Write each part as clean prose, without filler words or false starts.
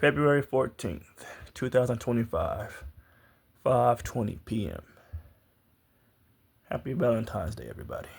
February 14th, 2025, 5:20 p.m. Happy Valentine's Day, everybody.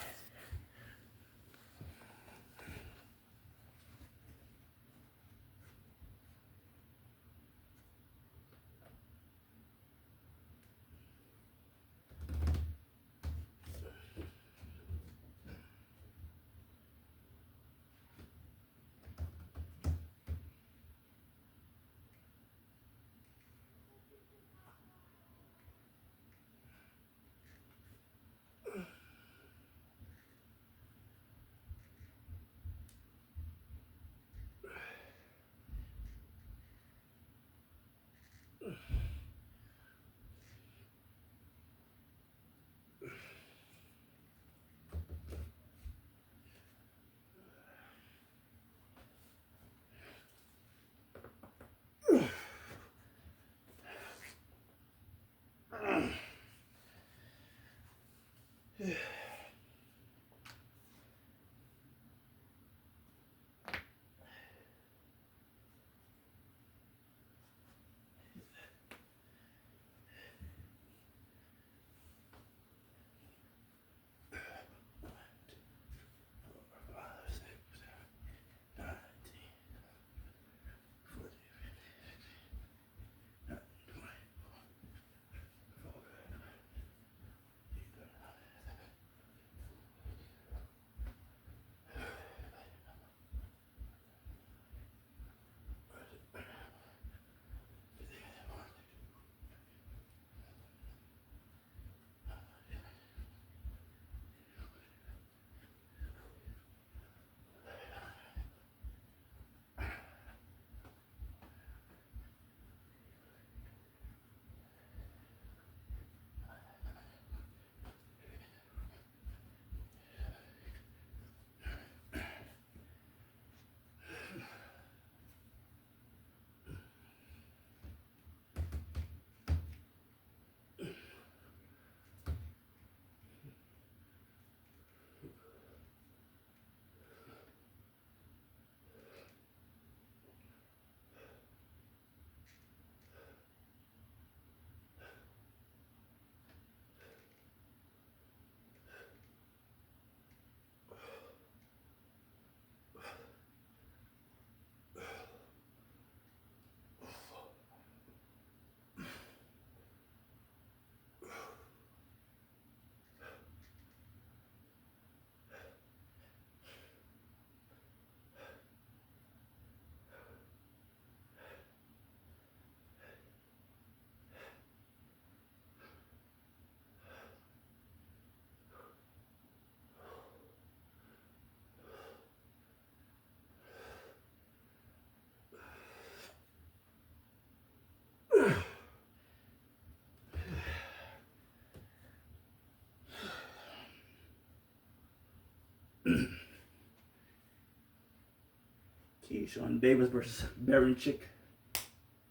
Keyshawn Davis versus Berichick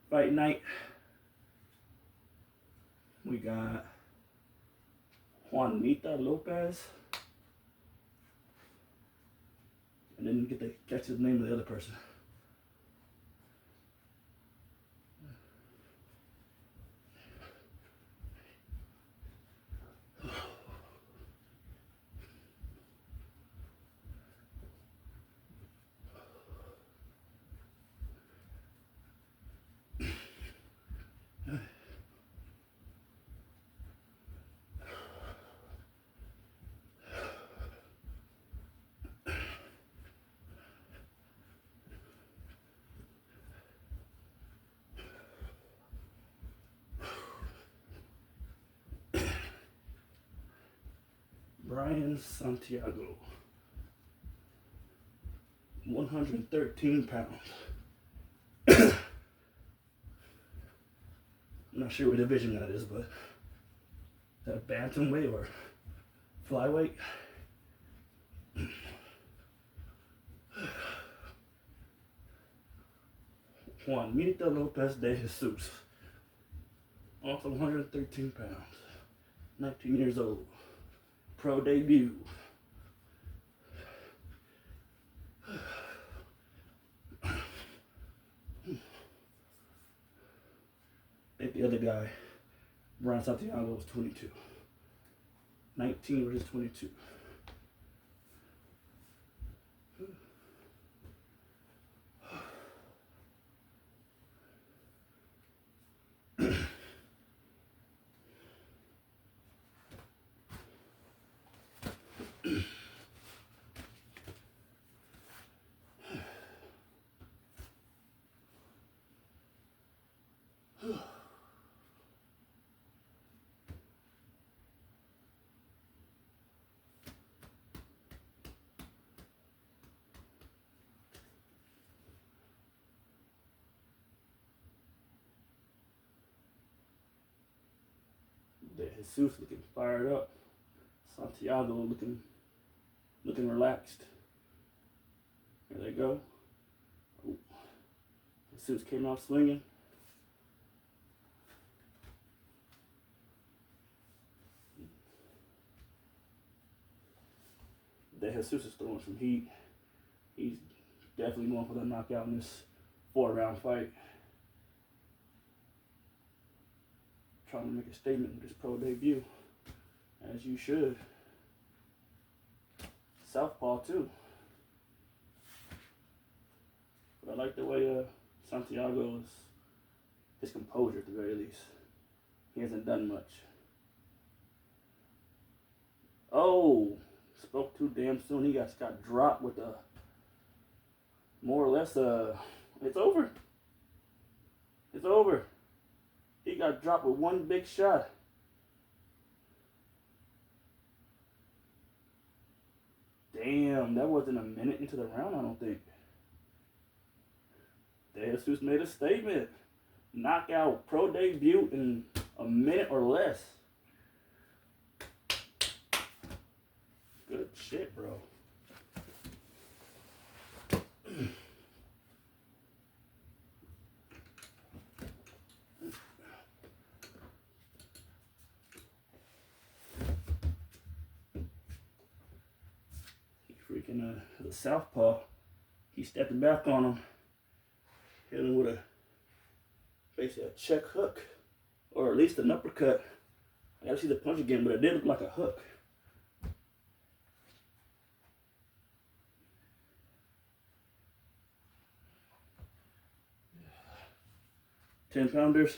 fight night. We got Juanita Lopez. I didn't get to catch the name of the other person. Brian Santiago, 113 pounds. I'm not sure what division that is, but is that bantamweight or flyweight? Juanita Lopez de Jesus, also 113 pounds, 19 years old, pro debut. think the other guy, Brian Santiago, was 22. 19 versus 22. De Jesus looking fired up. Santiago looking relaxed. There they go. Ooh. Jesus came out swinging. De Jesus is throwing some heat. He's definitely going for the knockout in this 4-round fight. Trying to make a statement with his pro debut, as you should. Southpaw too. But I like the way Santiago is, his composure at the very least. He hasn't done much. Oh, spoke too damn soon. He got dropped with a, more or less, it's over. It's over. He got dropped with one big shot. Damn, that wasn't a minute into the round, I don't think. De Jesus made a statement. Knockout, pro debut in a minute or less. Good shit, bro. Freaking the southpaw, he stepped back on him, hit him with basically a check hook, or at least an uppercut. I gotta see the punch again, but it did look like a hook. $10-pounders.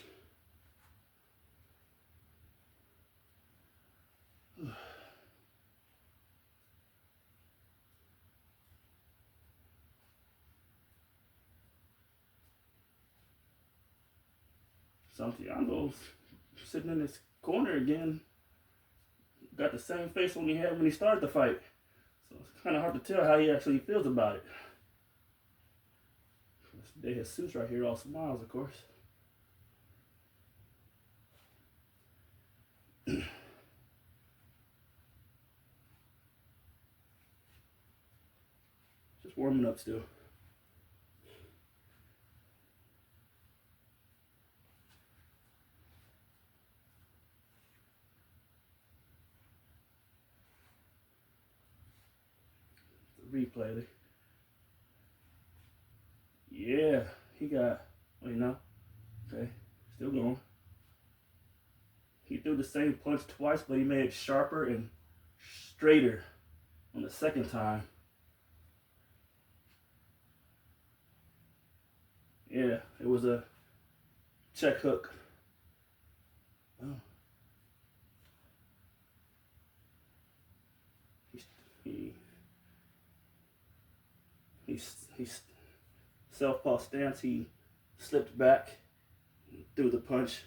Santiago's sitting in his corner again. Got the same face when he had when he started the fight. So it's kind of hard to tell how he actually feels about it. De Jesus right here, all smiles, of course. Just warming up still. Replay. Yeah, he got, well, you know, okay, still going. He threw the same punch twice, but he made it sharper and straighter on the second time. Yeah, it was a check hook. Oh. He's southpaw stance. He slipped back, threw the punch.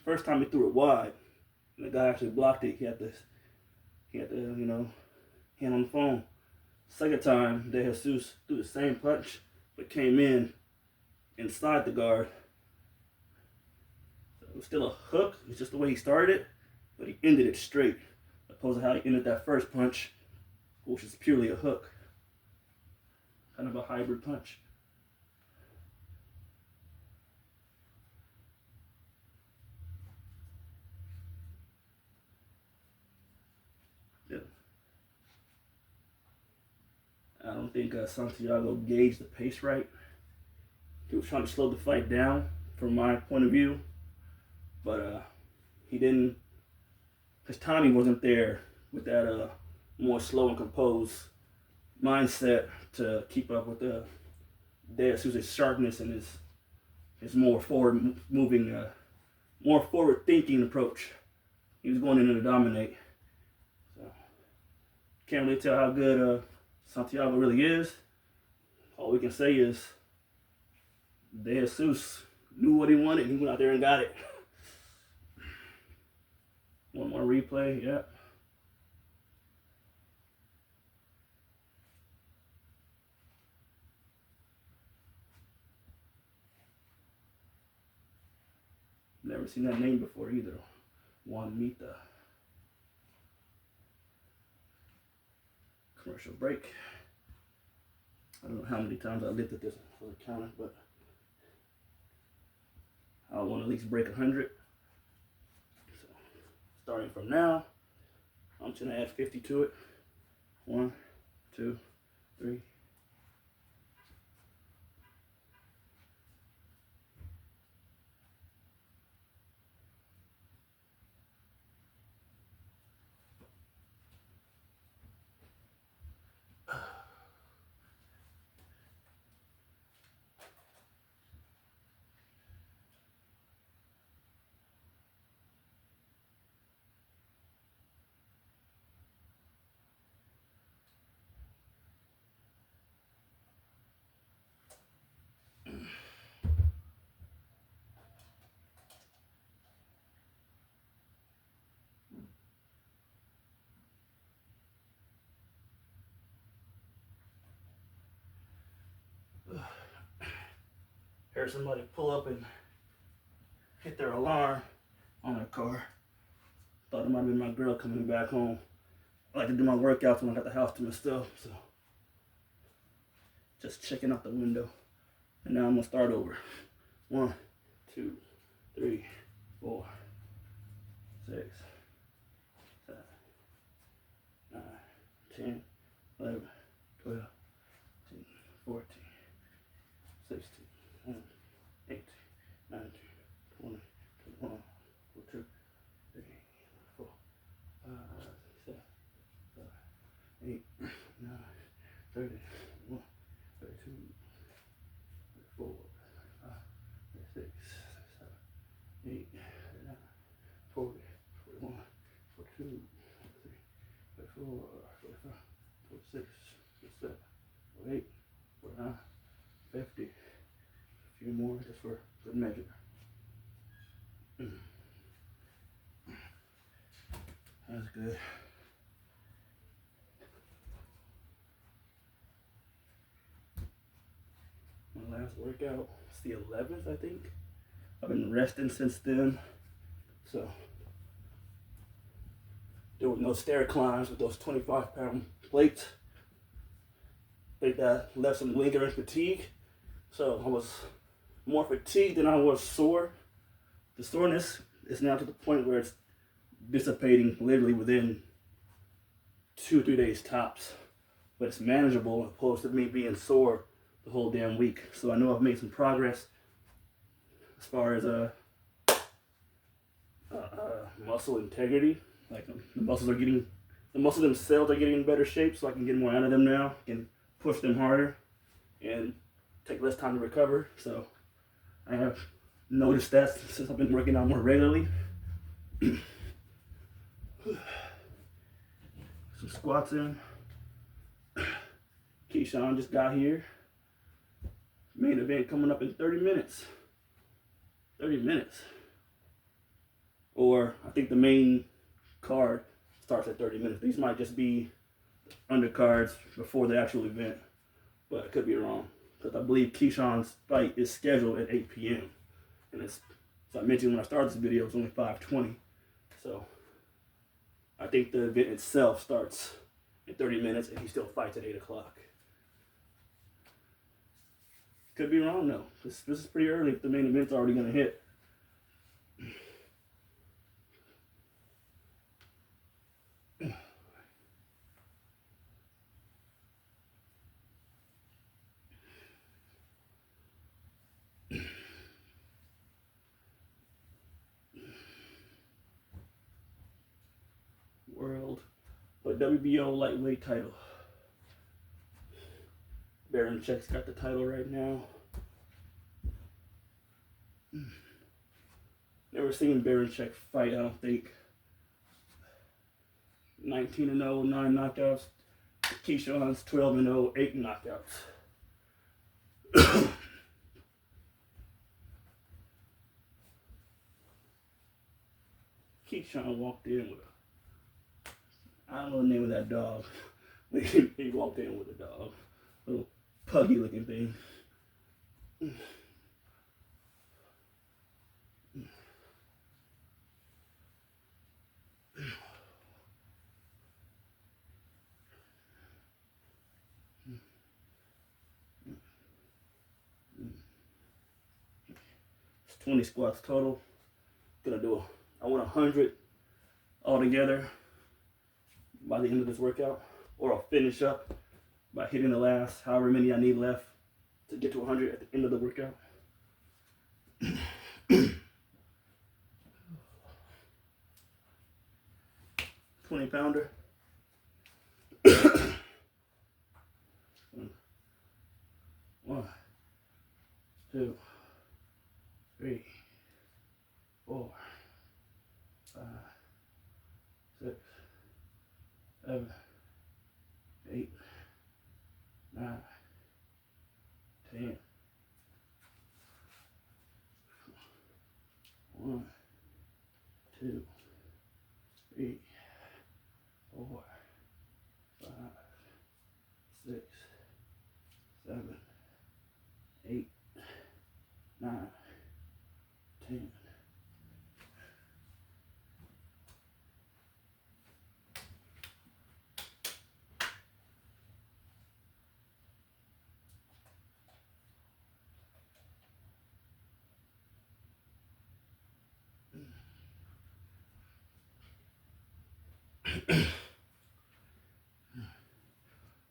First time he threw it wide, and the guy actually blocked it. He had to, you know, hand on the phone. Second time, De Jesus threw the same punch, but came in inside the guard. So it was still a hook. It's just the way he started it, but he ended it straight, opposed to how he ended that first punch, which is purely a hook. Kind of a hybrid punch. Yeah. I don't think Santiago gauged the pace right. He was trying to slow the fight down, from my point of view. but he didn't. His timing wasn't there with that more slow and composed mindset to keep up with the De Sousa's sharpness and his more forward moving, more forward thinking approach. He was going in to dominate. So can't really tell how good Santiago really is. All we can say is De Jesus knew what he wanted. He went out there and got it. One more replay. Yep. Never seen that name before either. Juanita. Commercial break. I don't know how many times I looked at this for the counter, but I want to at least break 100. So starting from now, I'm just gonna add 50 to it. 1, 2, 3. Heard somebody pull up and hit their alarm on their car. Thought it might have been my girl coming back home. I like to do my workouts when I got the house to myself, so just checking out the window. And now I'm gonna start over. 1, 2, 3, 4, 6, 7, 9, 10, 11, 12, 13, 14, 16, 18, 19, 20, 21, 22, 23, 24, 5, 6, 7, 8, 9, 30, 31, 32, 34, 35, 36, 37, 8, 39, 40, 41, 42, 43, 44, 45, 46, 47, 48, 49, 50. A few more just for good measure. That's good. My last workout, it's the 11th, I think. I've been resting since then. So, doing no stair climbs with those 25-pound plates. I think that left some lingering fatigue. So I was more fatigued than I was sore. The soreness is now to the point where it's dissipating literally within 2-3 days tops. But it's manageable opposed to me being sore the whole damn week. So I know I've made some progress as far as muscle integrity. Like the muscles themselves are getting in better shape, so I can get more out of them now. I can push them harder and take less time to recover. So I have noticed that since I've been working out more regularly. Some squats in. Keyshawn just got here. Main event coming up in 30 minutes. 30 minutes. Or I think the main card starts at 30 minutes. These might just be undercards before the actual event. But I could be wrong. Because I believe Keyshawn's fight is scheduled at 8 p.m. And it's, so I mentioned when I started this video, it's only 5:20. So I think the event itself starts in 30 minutes and he still fights at 8 o'clock. Could be wrong though. This is pretty early if the main event's already going to hit. WBO lightweight title. Barancek's got the title right now. Never seen Barancek fight, I don't think. 19-0, 9 knockouts. Keyshawn's 12-0, 8 knockouts. Keyshawn walked in with I don't know the name of that dog. He walked in with a dog. Little puggy looking thing. 20 squats total. I want 100 altogether by the end of this workout, or I'll finish up by hitting the last however many I need left to get to 100 at the end of the workout. 20-pounder. 1, 2, 3, 4, 5, 6, 7, 8, 9, 10. 1, 2, 3, 4, 5, 6, 7, 8, 9, 10.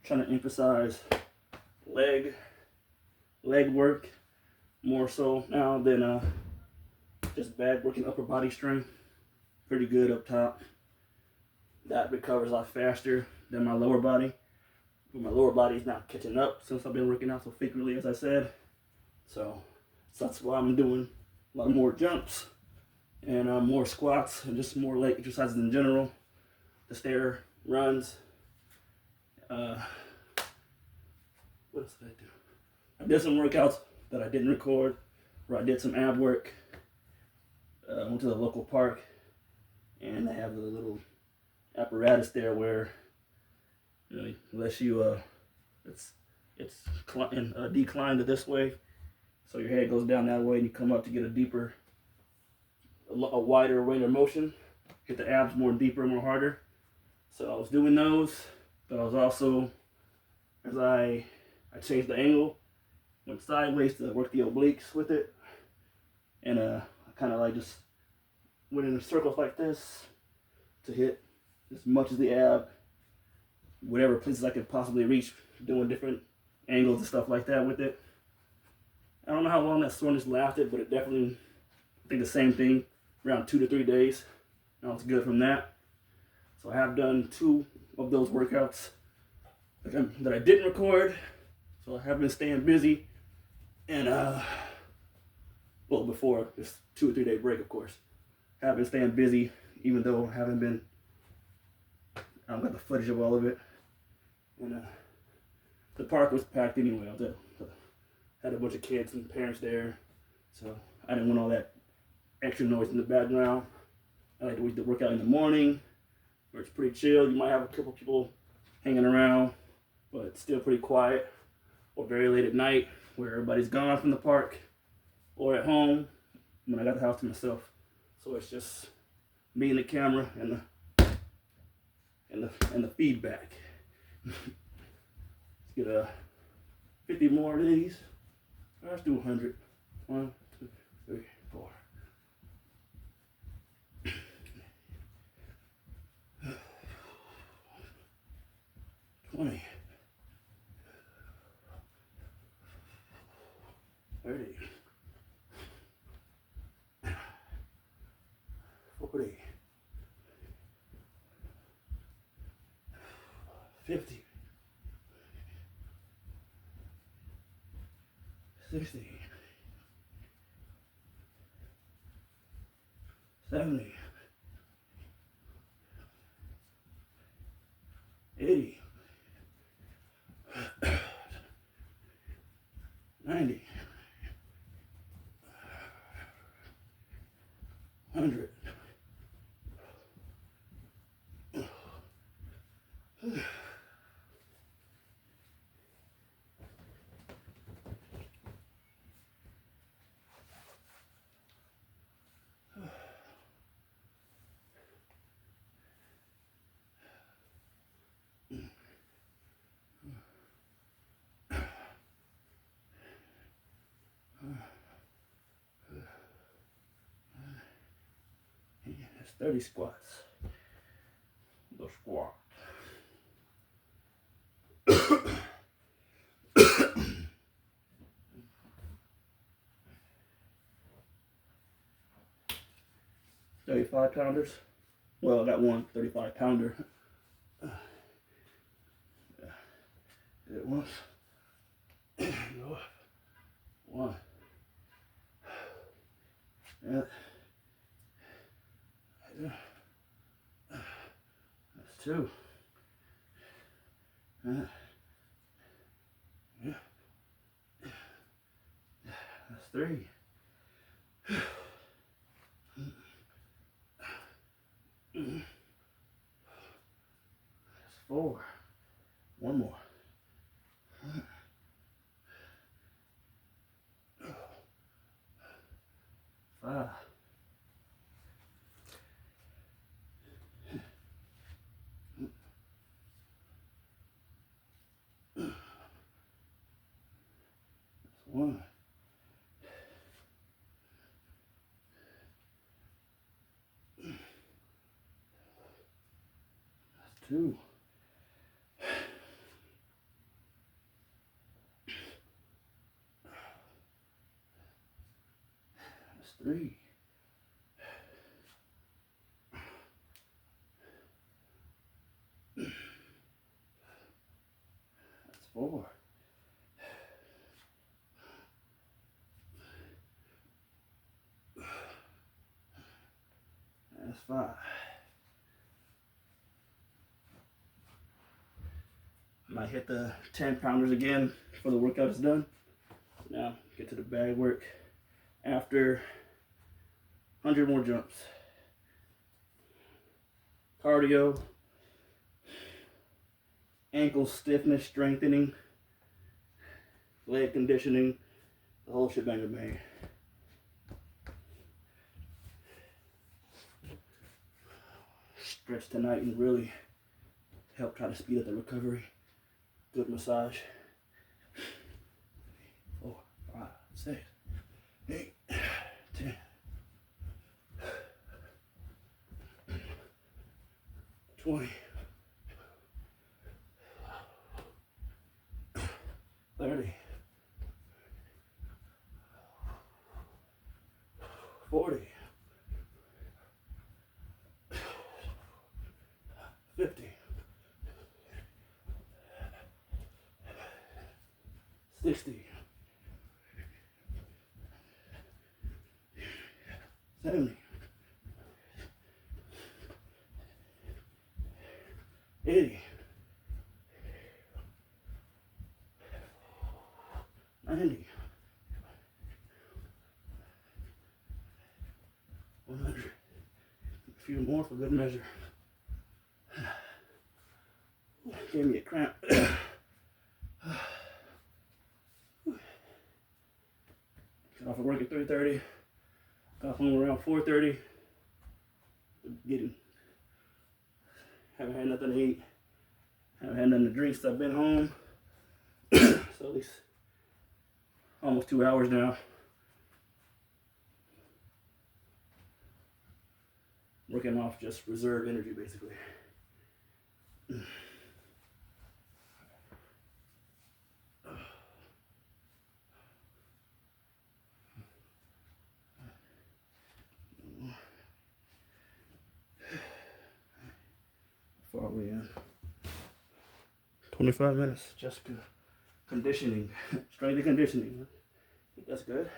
Trying to emphasize leg work more so now than just bad working upper body strength. Pretty good up top. That recovers a lot faster than my lower body. But my lower body is not catching up since I've been working out so frequently, as I said. So that's why I'm doing a lot more jumps and more squats and just more leg exercises in general. The stair runs. What else did I do? I did some workouts that I didn't record, where I did some ab work. Went to the local park, and they have the little apparatus there where, you know, unless you it's declined this way, so your head goes down that way, and you come up to get a wider range of motion, hit the abs more deeper, more harder. So I was doing those, but I was also, as I changed the angle, went sideways to work the obliques with it, and I kind of like just went in circles like this to hit as much as the ab, whatever places I could possibly reach, doing different angles and stuff like that with it. I don't know how long that soreness lasted, but it definitely, I think the same thing, around 2 to 3 days. I was good from that. So I have done 2 of those workouts that I didn't record. So I have been staying busy, and well, before this 2 or 3 day break, of course, I have been staying busy, even though I haven't been. I don't got the footage of all of it, and the park was packed anyway. Had a bunch of kids and parents there, so I didn't want all that extra noise in the background. I like to work out in the morning, where it's pretty chill. You might have a couple people hanging around, but it's still pretty quiet. Or very late at night, where everybody's gone from the park, or at home when I got the house to myself. So it's just me and the camera and the feedback. Let's get 50 more of these. Let's do 100. 1, 2, 3, 4. 20. 30. 40. 60, 70, 80, 90, 100. That's 30 squats. The squat. $35 pounders. Well, I got one 35 pounder. Did it once. Go. One. Yeah. That's two. Yeah. That's three. That's four. One more. Five. That's one. That's two. That's three. That's four. That's five. I might hit the 10 pounders again before the workout is done. Now, get to the bag work after 100 more jumps. Cardio, ankle stiffness strengthening, leg conditioning, the whole shebang of bang. Stretch tonight and really help try to speed up the recovery. Good massage. 4, 5, 6, 8, 10. 20. 30. 40. 50. 60. 70. 80. 90. 100. A few more for good measure. Gave me a cramp. Got off of work at 3:30. Got home around 4:30. Haven't had nothing to eat. Haven't had nothing to drink since I've been home. So at least almost 2 hours now. Working off just reserve energy, basically. Far we in. 25 minutes, just conditioning, strength and conditioning. that's good.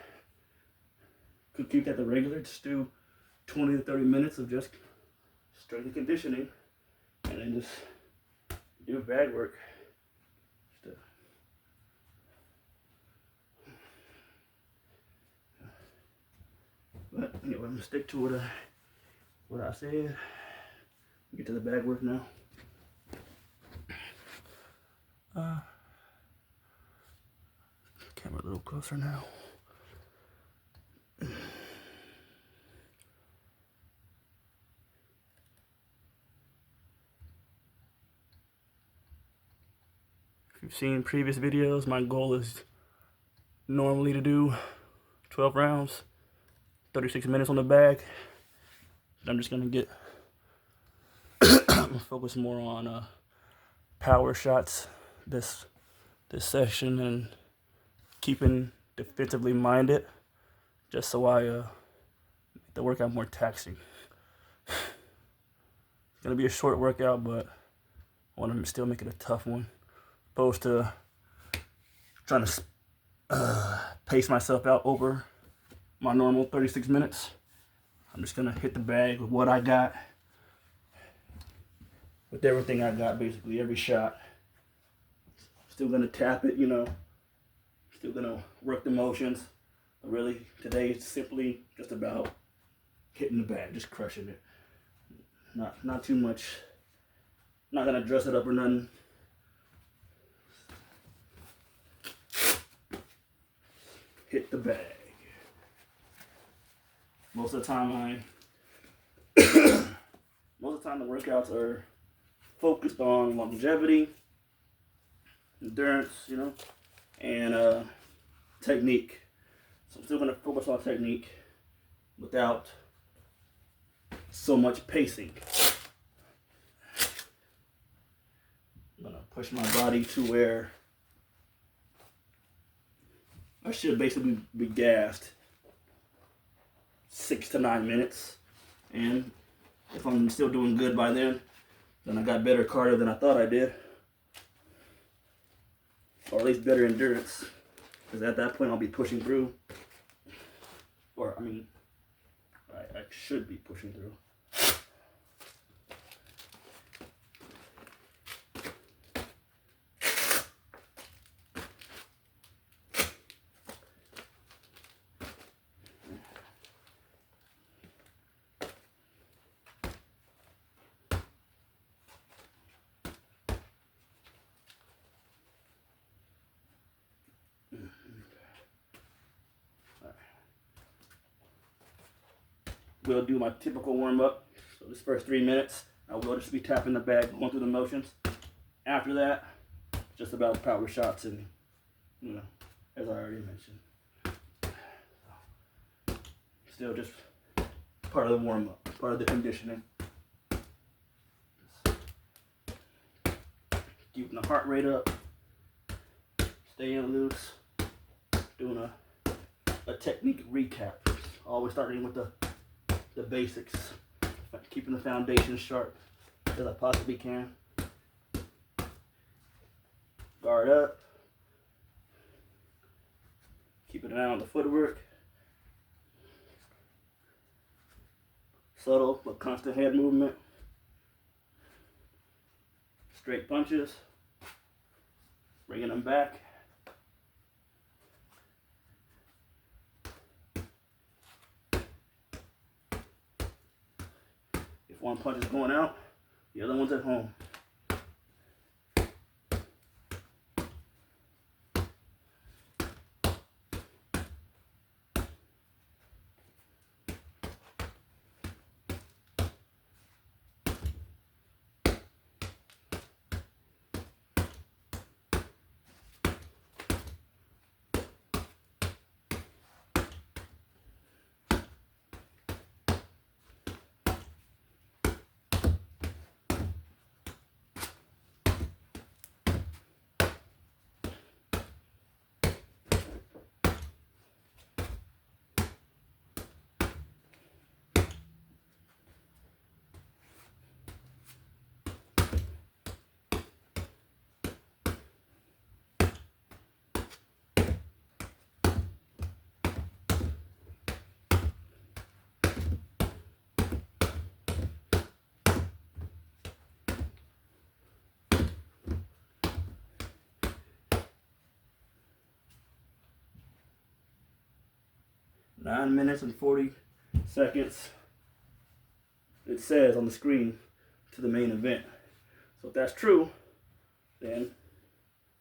Could keep that the regular. Just do 20 to 30 minutes of just strength and conditioning, and then just do bag work. But anyway, I'm gonna stick to what I said. Get to the bag work now. Camera a little closer now. If you've seen previous videos, my goal is normally to do 12 rounds, 36 minutes on the bag. I'm just gonna get focus more on power shots this session and keeping defensively minded, just so I make the workout more taxing. It's gonna be a short workout, but I want to still make it a tough one, opposed to trying to pace myself out over my normal 36 minutes. I'm just gonna hit the bag with what I got, with everything I got, basically every shot. Still gonna tap it, you know. Still gonna work the motions. But really, today it's simply just about hitting the bag, just crushing it. Not too much. Not gonna dress it up or nothing. Hit the bag. Most of the time the workouts are focused on longevity, endurance, you know, and technique. So I'm still gonna focus on technique without so much pacing. I'm gonna push my body to where I should basically be gassed 6 to 9 minutes, and if I'm still doing good by then I got better cardio than I thought I did, or at least better endurance, because at that point I'll be pushing through, or I mean, I should be pushing through. We'll do my typical warm-up. So this first 3 minutes, I will just be tapping the bag, going through the motions. After that, just about power shots and, you know, as I already mentioned. Still just part of the warm-up, part of the conditioning. Keeping the heart rate up, staying loose, doing a technique recap. Always starting with the basics, keeping the foundation sharp as I possibly can. Guard up, keeping an eye on the footwork. Subtle but constant head movement. Straight punches, bringing them back. If one punch is going out, the other one's at home. 9 minutes and 40 seconds. It says on the screen to the main event. So if that's true, then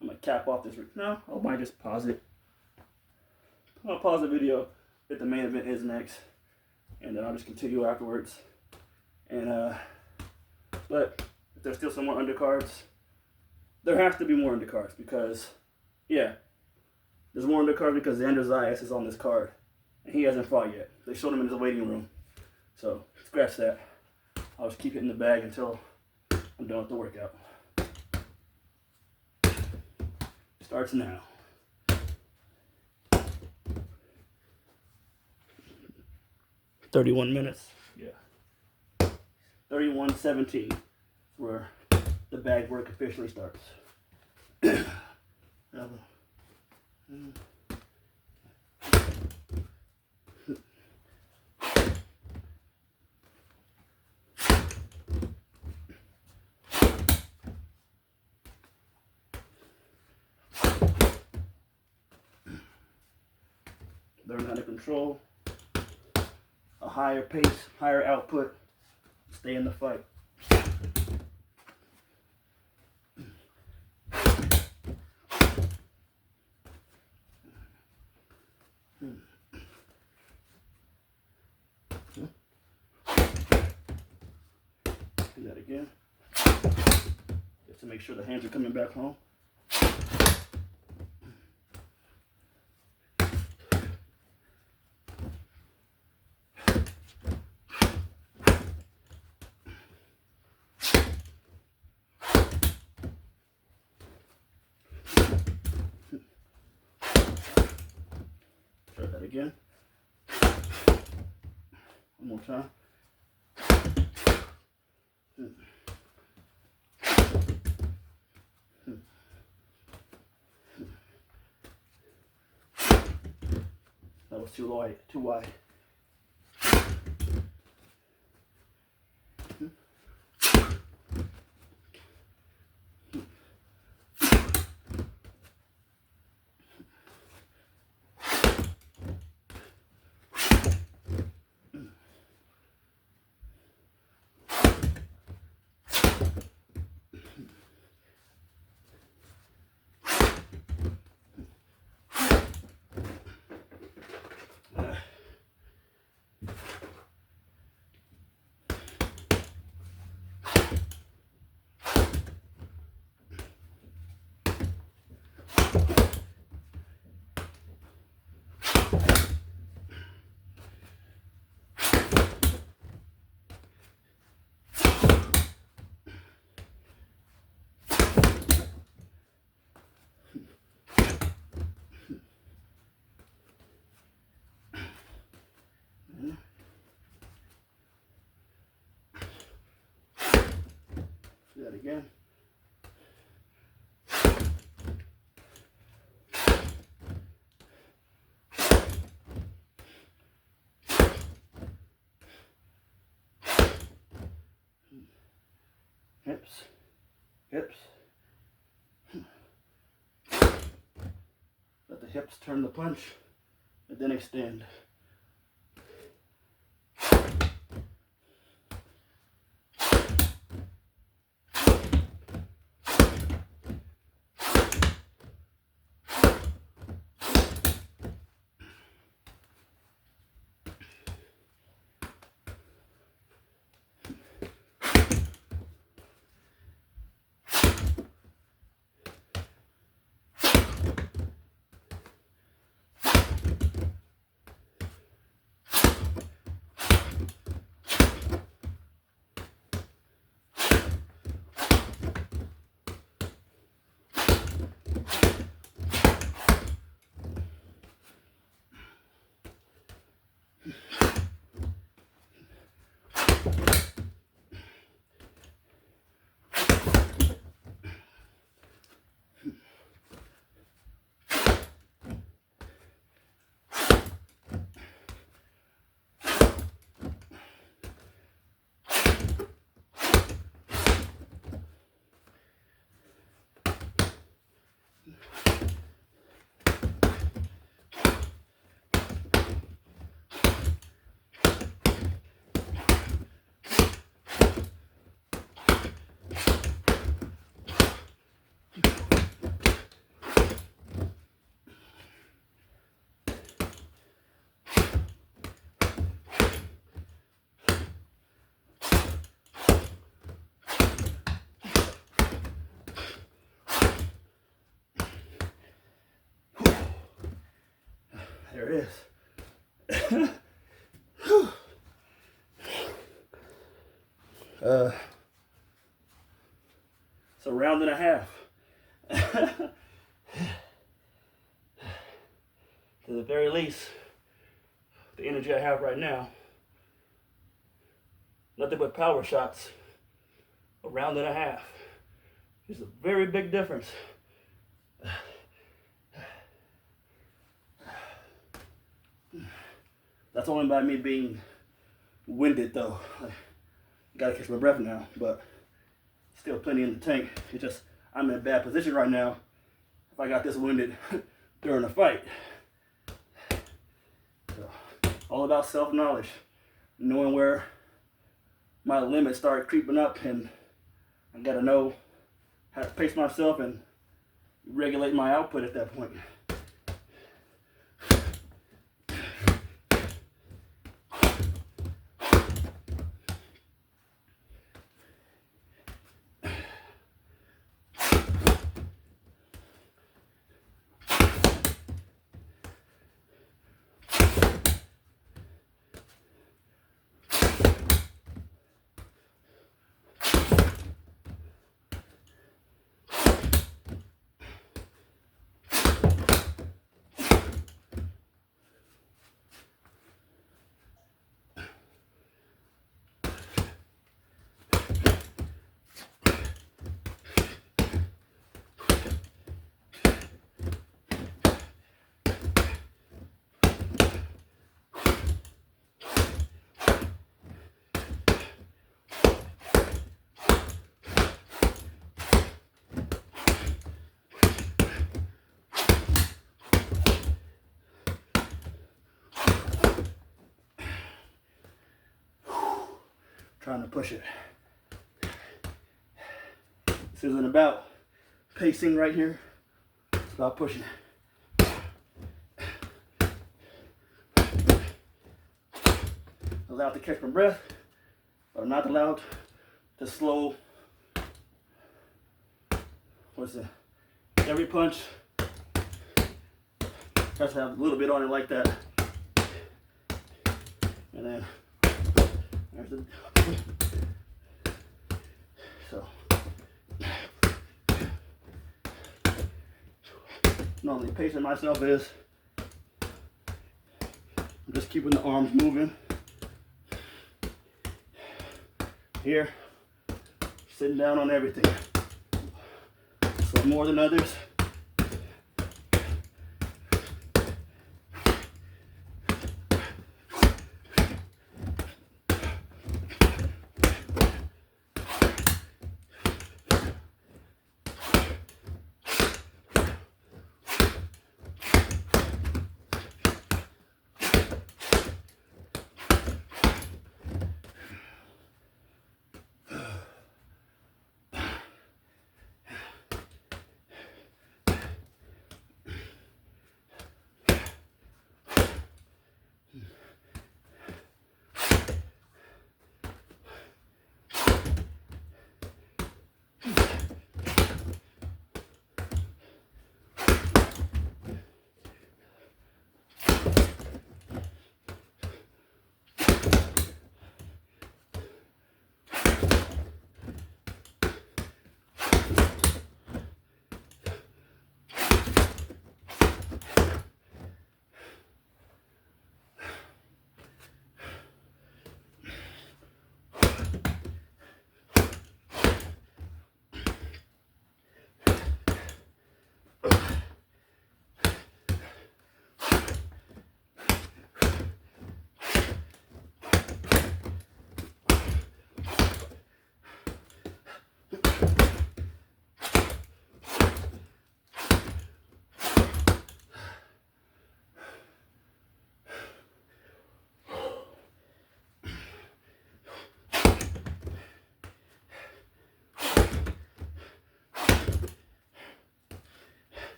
I'm gonna cap off this. No, I might just pause it. I'll pause the video if the main event is next, and then I'll just continue afterwards. And but if there's still some more undercards, there has to be more undercards because, yeah, there's more undercards because Xander Zayas is on this card, and he hasn't fought yet. They showed him in the waiting room, so scratch that. I'll just keep it in the bag until I'm done with the workout. Starts now. 31 minutes. Yeah. 31:17 is where the bag work officially starts. Learn how to control a higher pace, higher output, stay in the fight. Do that again, just to make sure the hands are coming back home. Try that again. One more time. That was too wide. Too wide. Do that again. Hips, hips. Let the hips turn the punch and then extend. There it is. It's a round and a half. To the very least, the energy I have right now, nothing but power shots, a round and a half. It's a very big difference. That's only by me being winded though. I gotta catch my breath now, but still plenty in the tank. It's just, I'm in a bad position right now if I got this winded during a fight. So, all about self-knowledge, knowing where my limits start creeping up, and I gotta know how to pace myself and regulate my output at that point. Trying to push it. This isn't about pacing right here. It's about pushing. Allowed to catch my breath, but I'm not allowed to slow. What's it? Every punch has to have a little bit on it like that. And then there's the, so normally pacing myself is I'm just keeping the arms moving. Here, sitting down on everything. Some more than others.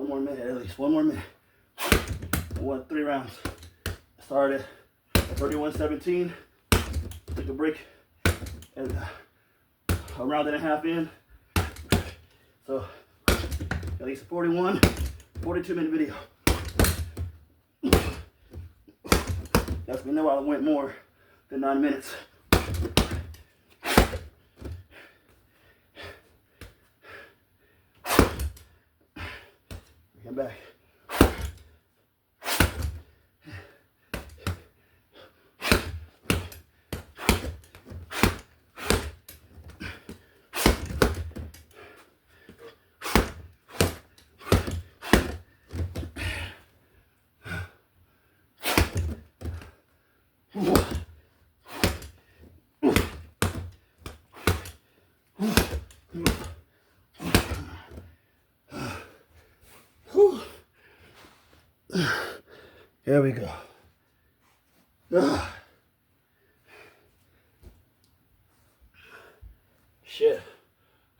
One more minute at least. One more minute. I won 3 rounds. I started at 31-17. Took a break and a round and a half in. So at least a 42-minute video. That's me know I went more than 9 minutes. Come back. Here we go. Shit,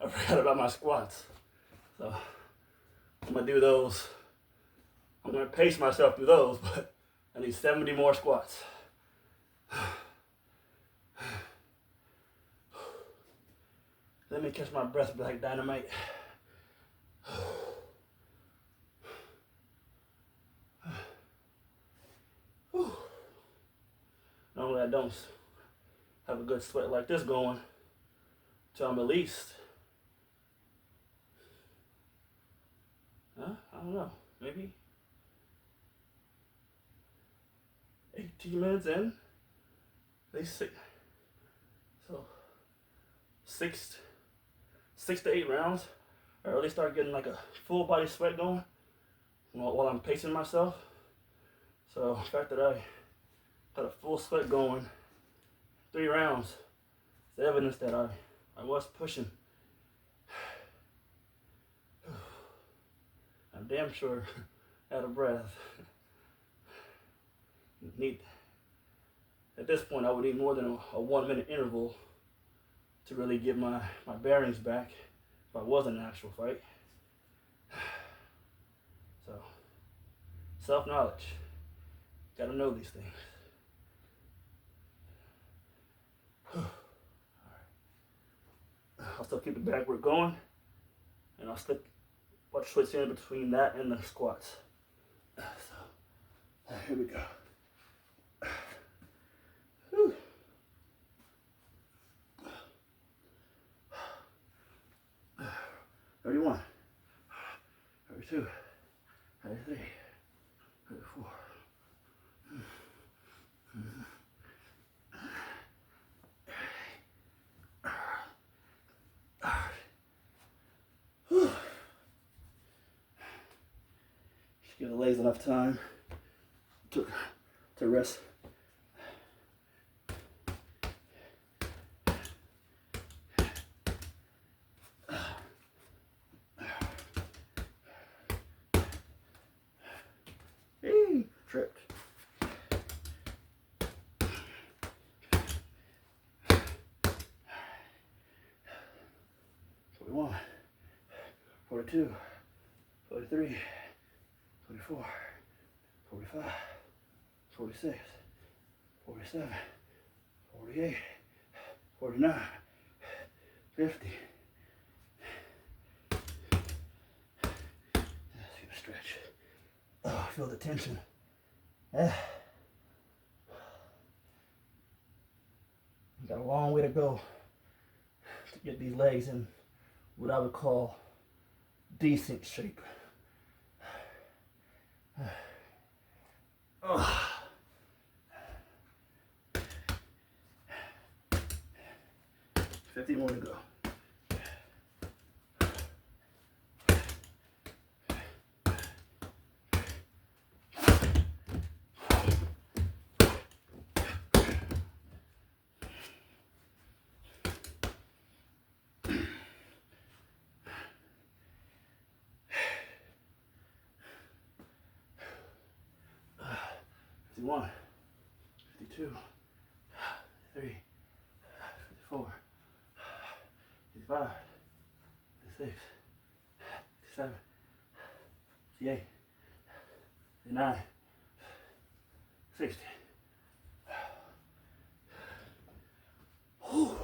I forgot about my squats. So I'm gonna do those. I'm gonna pace myself through those, but I need 70 more squats. Let me catch my breath like dynamite. Normally I don't have a good sweat like this going till I'm at least, I don't know, maybe 18 minutes in, at least 6, so 6 to 8 rounds, I really start getting like a full body sweat going while I'm pacing myself. So the fact that I got a full sweat going 3 rounds, it's evidence that I was pushing. I'm damn sure out of breath. At this point, I would need more than a 1 minute interval to really get my bearings back if I was in an actual fight. So, self-knowledge. Gotta know these things. I'll still keep the back work going, and I'll still switch in between that and the squats. So, here we go. Whew. 31, 32, 33, 34. Give the legs enough time to rest. Tripped. 41, 42, 43, 44, 45, 46, 47, 48, 49, 50. Let's get a stretch. Oh, I feel the tension. Got a long way to go to get these legs in what I would call decent shape. 50 more to go. One, 52, 53, 54, 55, 56, 57, 58, 59, 60. Whew.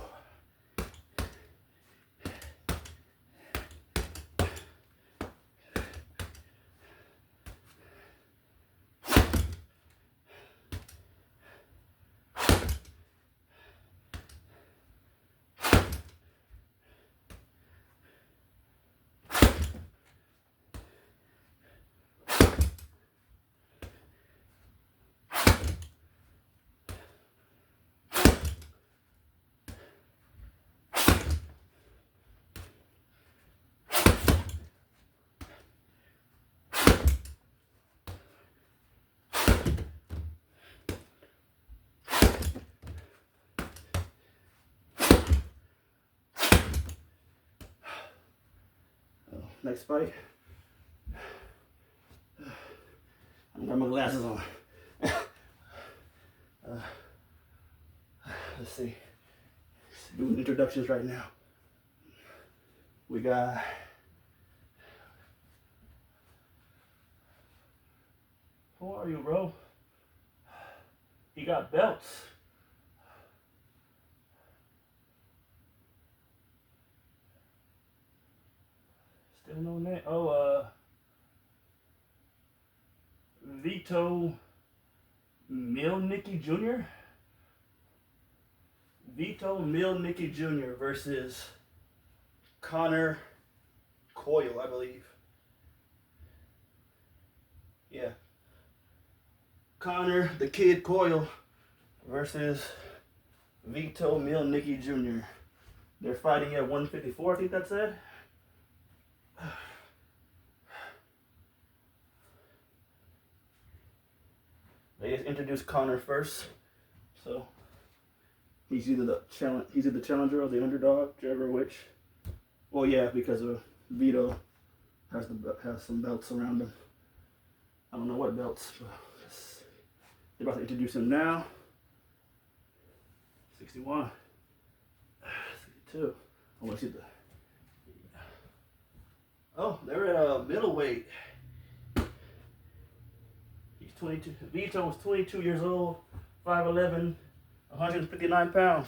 Next fight. I got my glasses on. Let's see. Doing introductions right now. We got who are you, bro? He got belts. Still no name. Oh, Vito Mielnicki Jr. Vito Mielnicki Jr. versus Connor Coyle, I believe. Yeah. Connor the Kid Coyle versus Vito Mielnicki Jr. They're fighting at 154, I think that said. They just introduced Connor first, so he's either the challenger or the underdog, whichever which. Well, yeah, because Vito has some belts around him. I don't know what belts, but they're about to introduce him now. 61, 62. I want to see the. Oh, they're at middleweight. 22. Vito was 22 years old, 5'11", 159 pounds.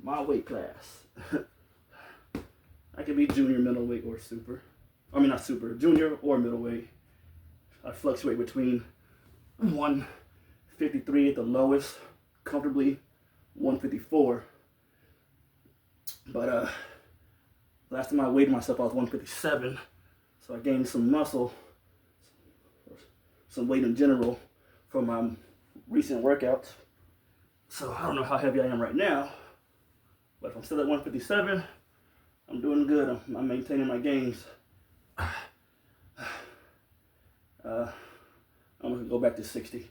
My weight class. I could be junior middleweight or super. I mean, not super, junior or middleweight. I fluctuate between 153 at the lowest, comfortably 154. But last time I weighed myself, I was 157. So I gained some muscle, some weight in general from my recent workouts. So I don't know how heavy I am right now, but if I'm still at 157, I'm doing good. I'm maintaining my gains. I'm gonna go back to 60.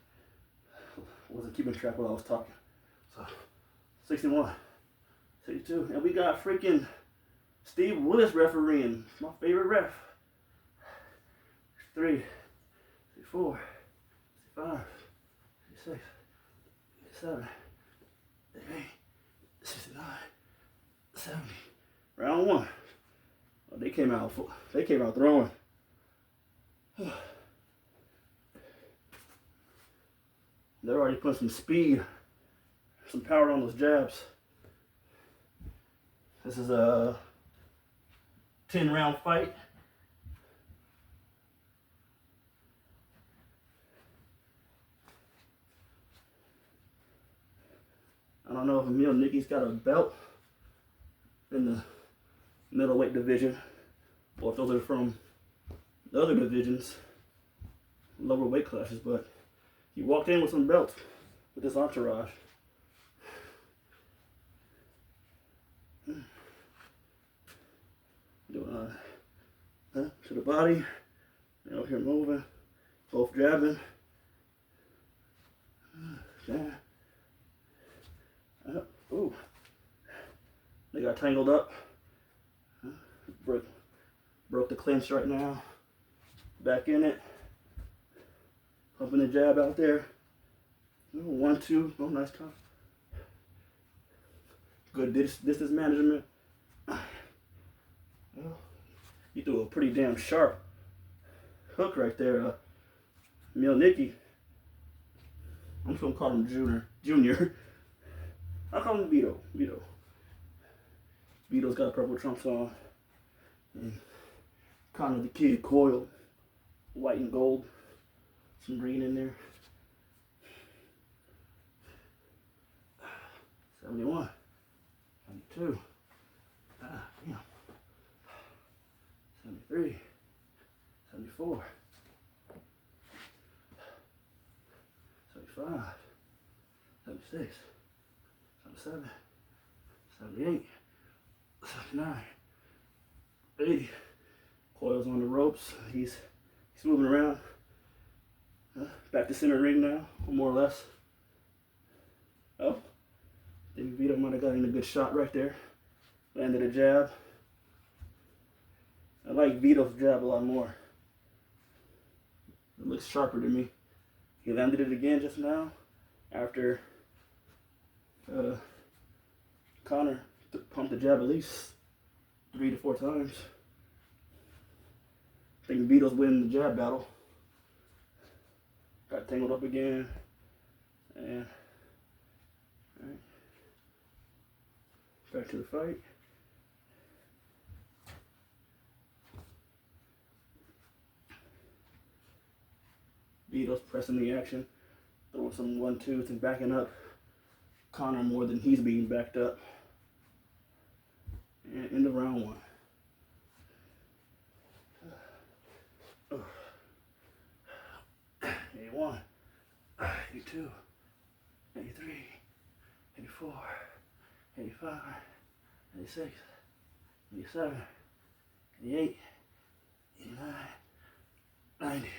I wasn't keeping track while I was talking. So 61, 62, and we got freaking Steve Willis refereeing. My favorite ref. 3, 4, 5, 6, 7, 8, 69, 70. Round 1. Oh, they came out throwing. They're already putting some speed, some power on those jabs. This is a 10-round fight. I don't know if Mielnicki's got a belt in the middleweight division, or if those are from the other divisions, lower weight classes, but he walked in with some belts with his entourage. Doing to the body, out here moving, both jabbing. Yeah. Ooh. They got tangled up. Broke the clinch right now. Back in it. Pumping the jab out there. 1, 2. Oh, nice time. Good distance management. Well, he threw a pretty damn sharp hook right there, Mielnicki. I'm just gonna call him Junior. I'll call him Vito. Vito's got purple trunks on. And Connor the Kid coiled, white and gold, some green in there. 71, 72, damn. 73, 74, 75, 76, 77, 78, 79, 80. Coils on the ropes. He's moving around. Back to center ring now, more or less. Oh, I think Vito might have gotten a good shot right there. Landed a jab. I like Vito's jab a lot more. It looks sharper to me. He landed it again just now after Connor pumped the jab at least 3 to 4 times. I think Vito's winning the jab battle. Got tangled up again. And all right. Back to the fight. Vito's pressing the action, throwing some 1-2s and backing up Connor more than he's being backed up. And into round 1. 81, 82, 83, 84, 85, 86, 87, 88, 89, 90.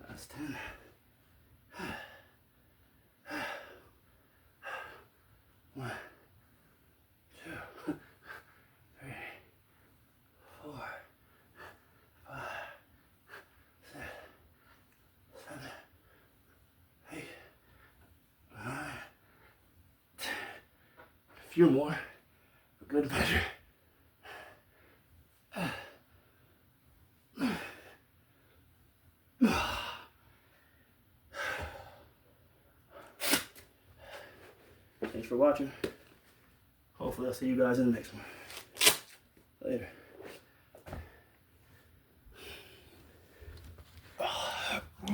Last 10. 1, 2, 3, 4, 5, 6, 7, 8, 9, 10. A few more for good measure. Thanks for watching. Hopefully I'll see you guys in the next one. Later.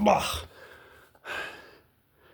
Bah.